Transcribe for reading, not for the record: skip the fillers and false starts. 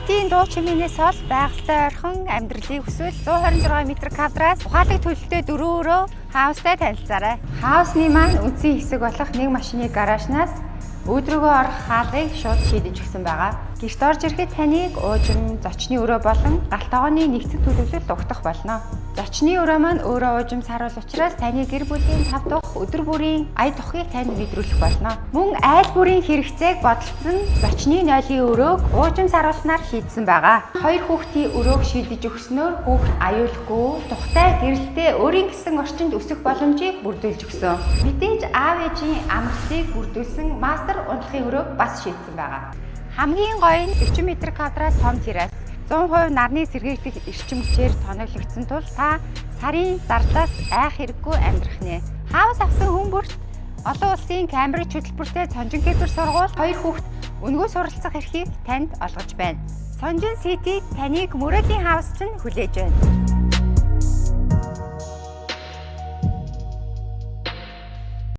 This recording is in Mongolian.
хотын дуу чимээнээс ол байгальтай ойрхон амьдралыг хүсвэл 126 м²-аас ухаалаг төлөлтөй 4 өрөө хаустай танилцаарай. Хаусны маань үндсэн хэсэг болох нэг машины гаражнаас өөдрөгөө орох хаалгыг шууд шийдэж өгсөн байгаа. Гэрт орж ирэхэд таныг уужим, зочны өрөө болон галт тогооны нэгцэг төлөвлөлт угтах болно. Зочны өрөө маань өөрөө уужим саруул учраас таны гэр бүлийн тав дахь өдөр бүрийн ая туххыг танд мэдрүүлэх болно. Мөн айл бүрийн хэрэгцээг бодолцсон зочны нойлын өрөөг уужим саруулснаар шийдсэн байгаа. Хоёр хүүхдийн өрөөг шийдэж өгснөөр хүүхд аюулгүй, тухтай гэрэлтэй өөрийн гэсэн орчинд өсөх боломжийг бүрдүүлж өгсөн. Мэдээж аав ээжийн амралтыг бүрдүүлсэн мастер унтлахын өрөөг бас шийдсэн байгаа. Хамгийн гоё нь 40 м²-аас том террас. 100% нарны сэргийлэх эрчим хүчээр тоноглогдсон тул та сарын зардаас айх хэрэггүй амьдрах нэ. Хаус авсан хүн бүрт олон улсын Кембриж хөтөлбөртэй Цонжин-Кэдвэр сургууль 2 хүүхд өнгөө суралцах эрхийг танд олгож байна. Цонжин Сити таныг мөрөөдлийн хаус чинь хүлээж байна.